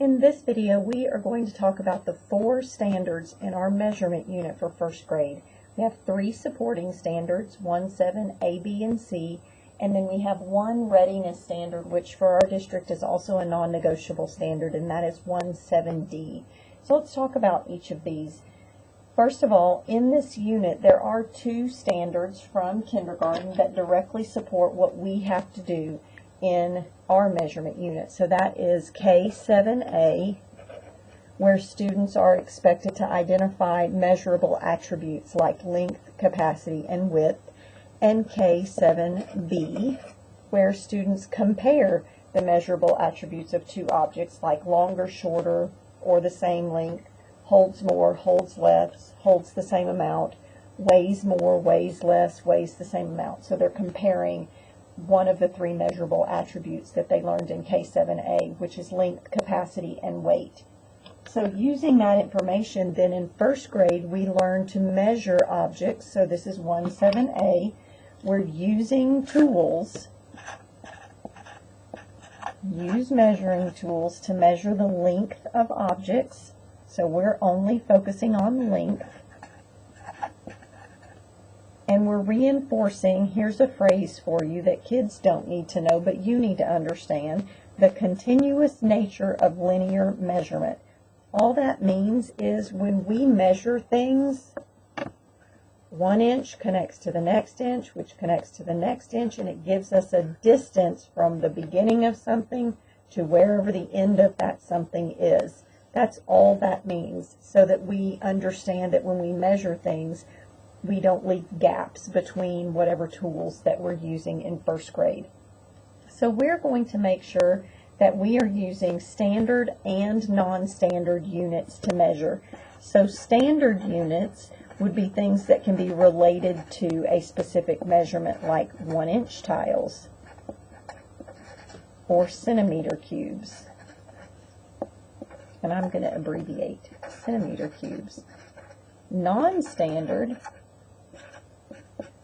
In this video, we are going to talk about the 4 standards in our measurement unit for first grade. We have 3 supporting standards, 1, 7, A, B, and C, and then we have 1 readiness standard, which for our district is also a non-negotiable standard, and that is 1, 7D. So let's talk about each of these. First of all, in this unit, there are 2 standards from kindergarten that directly support what we have to do in our measurement unit. So that is K7A, where students are expected to identify measurable attributes like length, capacity, and width, and K7B, where students compare the measurable attributes of 2 objects like longer, shorter, or the same length, holds more, holds less, holds the same amount, weighs more, weighs less, weighs the same amount. So they're comparing one of the 3 measurable attributes that they learned in K7A, which is length, capacity, and weight. So using that information, then in first grade, we learn to measure objects. So this is 1-7A. We're using tools, use measuring tools to measure the length of objects. So we're only focusing on length. And we're reinforcing, here's a phrase for you that kids don't need to know, but you need to understand, the continuous nature of linear measurement. All that means is when we measure things, 1 inch connects to the next inch, which connects to the next inch, and it gives us a distance from the beginning of something to wherever the end of that something is. That's all that means, so that we understand that when we measure things, we don't leave gaps between whatever tools that we're using in first grade. So we're going to make sure that we are using standard and non-standard units to measure. So standard units would be things that can be related to a specific measurement, like 1-inch tiles or centimeter cubes. And I'm going to abbreviate centimeter cubes. Non-standard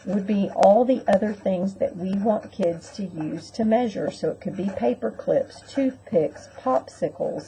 would be all the other things that we want kids to use to measure. So it could be paper clips, toothpicks, popsicle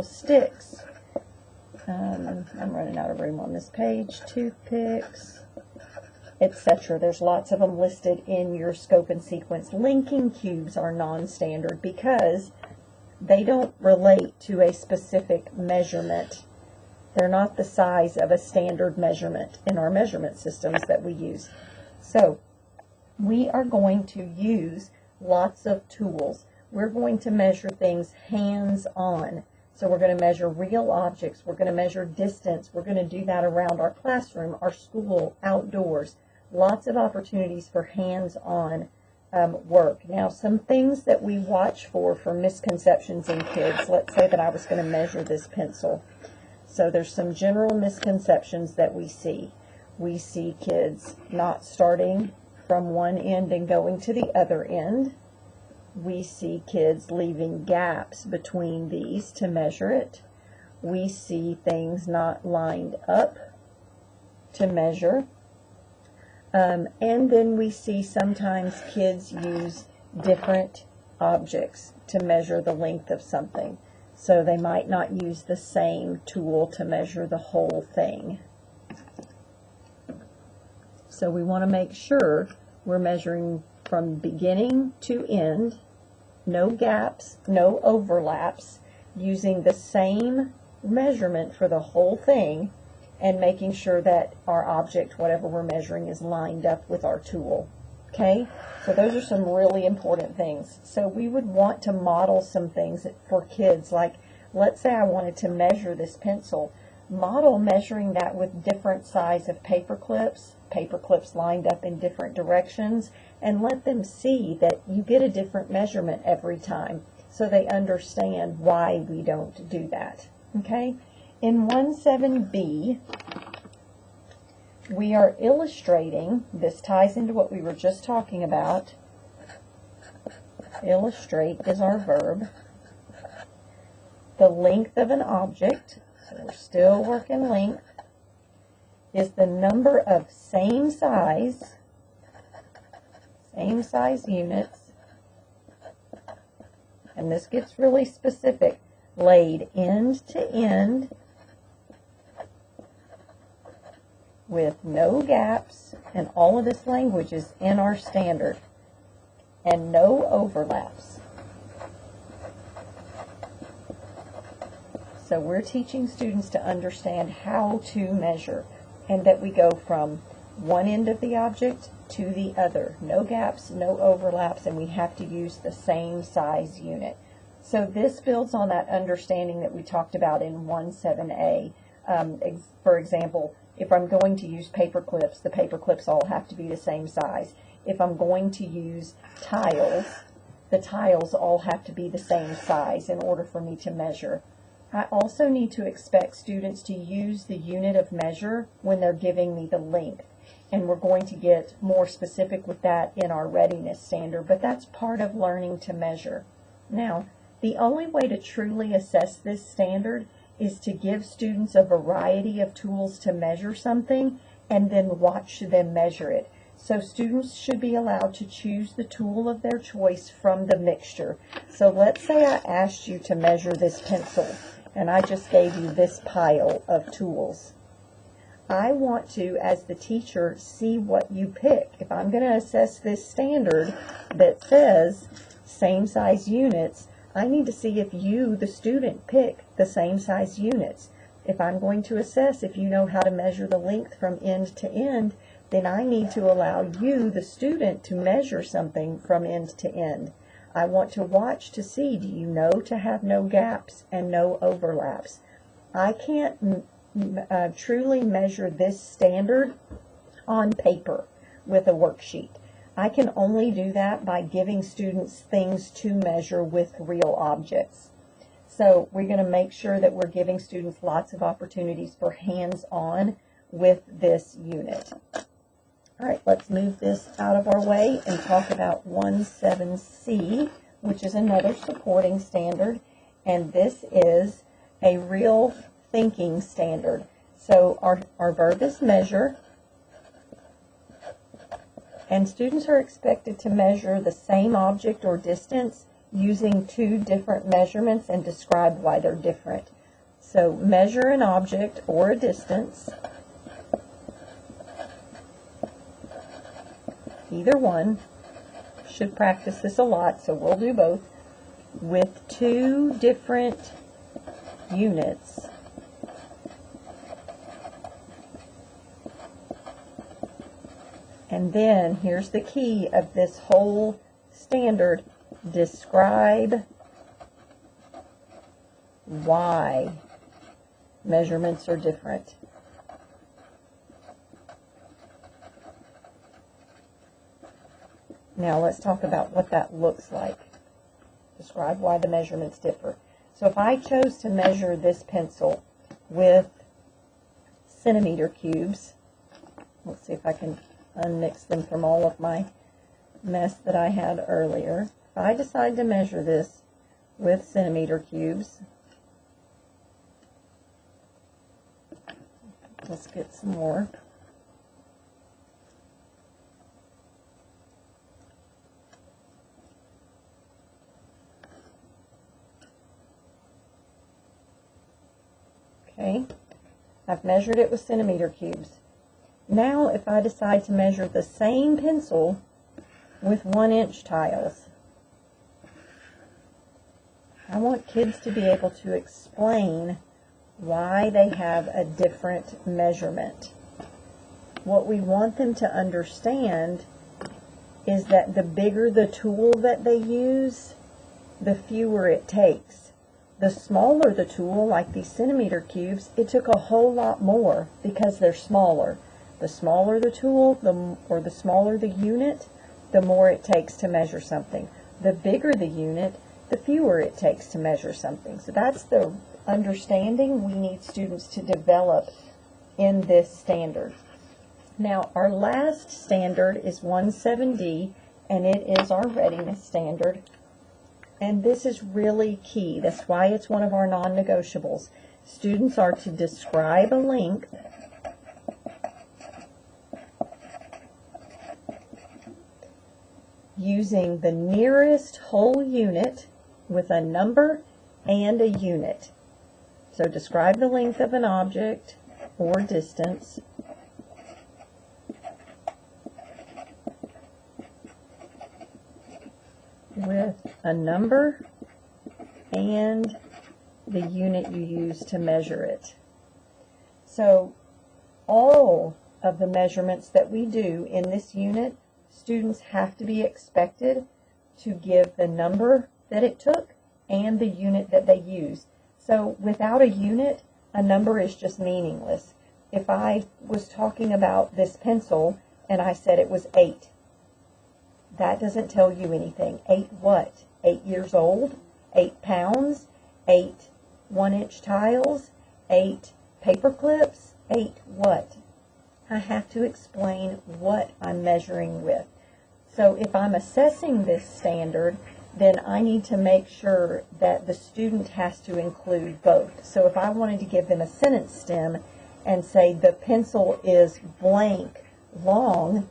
sticks. I'm running out of room on this page. Toothpicks, etc. There's lots of them listed in your scope and sequence. Linking cubes are non-standard because they don't relate to a specific measurement. They're not the size of a standard measurement in our measurement systems that we use. So we are going to use lots of tools. We're going to measure things hands-on. So we're going to measure real objects. We're going to measure distance. We're going to do that around our classroom, our school, outdoors. Lots of opportunities for hands-on work. Now, some things that we watch for misconceptions in kids. Let's say that I was going to measure this pencil. So there's some general misconceptions that we see. We see kids not starting from one end and going to the other end. We see kids leaving gaps between these to measure it. We see things not lined up to measure. And then we see sometimes kids use different objects to measure the length of something. So they might not use the same tool to measure the whole thing. So we want to make sure we're measuring from beginning to end, no gaps, no overlaps, using the same measurement for the whole thing, and making sure that our object, whatever we're measuring, is lined up with our tool. Okay? So those are some really important things. So we would want to model some things for kids, like let's say I wanted to measure this pencil. Model measuring that with different size of paper clips lined up in different directions, and let them see that you get a different measurement every time so they understand why we don't do that. Okay? In 1-7B, we are illustrating, this ties into what we were just talking about. Illustrate is our verb. The length of an object, so we're still working length, is the number of same size units and this gets really specific, laid end to end with no gaps, and all of this language is in our standard, and no overlaps. So we're teaching students to understand how to measure, and that we go from one end of the object to the other. No gaps, no overlaps, and we have to use the same size unit. So this builds on that understanding that we talked about in 1.7a. For example, if I'm going to use paper clips, the paper clips all have to be the same size. If I'm going to use tiles, the tiles all have to be the same size in order for me to measure. I also need to expect students to use the unit of measure when they're giving me the length. And we're going to get more specific with that in our readiness standard, but that's part of learning to measure. Now, the only way to truly assess this standard is to give students a variety of tools to measure something and then watch them measure it. So students should be allowed to choose the tool of their choice from the mixture. So let's say I asked you to measure this pencil, and I just gave you this pile of tools. I want to, as the teacher, see what you pick. If I'm going to assess this standard that says same size units, I need to see if you, the student, pick the same size units. If I'm going to assess if you know how to measure the length from end to end, then I need to allow you, the student, to measure something from end to end. I want to watch to see, do you know to have no gaps and no overlaps? I can't truly measure this standard on paper with a worksheet. I can only do that by giving students things to measure with real objects. So we're going to make sure that we're giving students lots of opportunities for hands-on with this unit. All right, let's move this out of our way and talk about 1.7c, which is another supporting standard, and this is a real thinking standard. So our verb is measure, and students are expected to measure the same object or distance using two different measurements and describe why they're different. So measure an object or a distance, either one. Should practice this a lot, so we'll do both, with two different units. And then here's the key of this whole standard: describe why measurements are different. Now let's talk about what that looks like. Describe why the measurements differ. So if I chose to measure this pencil with centimeter cubes, let's see if I can unmix them from all of my mess that I had earlier. If I decide to measure this with centimeter cubes, let's get some more. Okay, I've measured it with centimeter cubes. Now if I decide to measure the same pencil with 1-inch tiles, I want kids to be able to explain why they have a different measurement. What we want them to understand is that the bigger the tool that they use, the fewer it takes. The smaller the tool, like these centimeter cubes, it took a whole lot more because they're smaller. The smaller the tool, the smaller the unit, the more it takes to measure something. The bigger the unit, the fewer it takes to measure something. So that's the understanding we need students to develop in this standard. Now, our last standard is 1.7d, and it is our readiness standard. And this is really key. That's why it's one of our non-negotiables. Students are to describe a length using the nearest whole unit with a number and a unit. So describe the length of an object or distance with a number and the unit you use to measure it. So all of the measurements that we do in this unit, students have to be expected to give the number that it took and the unit that they used. So without a unit, a number is just meaningless. If I was talking about this pencil and I said it was 8, that doesn't tell you anything. 8 what? 8 years old? 8 pounds? 8 1-inch tiles? 8 paper clips? 8 what? I have to explain what I'm measuring with. So if I'm assessing this standard, then I need to make sure that the student has to include both. So if I wanted to give them a sentence stem and say the pencil is blank long,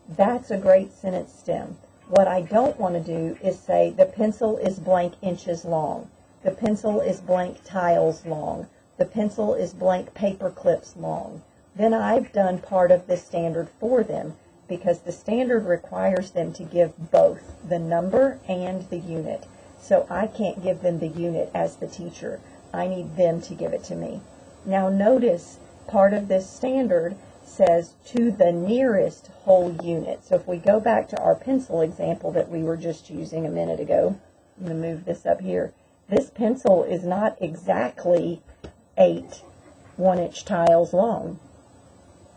that's a great sentence stem. What I don't want to do is say the pencil is blank inches long, the pencil is blank tiles long, the pencil is blank paper clips long. Then I've done part of this standard for them, because the standard requires them to give both the number and the unit. So I can't give them the unit as the teacher. I need them to give it to me. Now notice part of this standard says to the nearest whole unit. So if we go back to our pencil example that we were just using a minute ago, I'm going to move this up here. This pencil is not exactly 8 1-inch tiles long,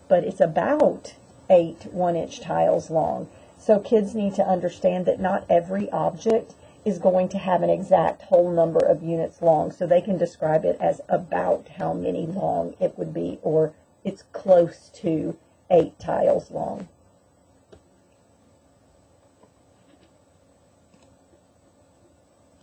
but it's about 8 1-inch tiles long. So kids need to understand that not every object is going to have an exact whole number of units long, so they can describe it as about how many long it would be, or it's close to 8 tiles long.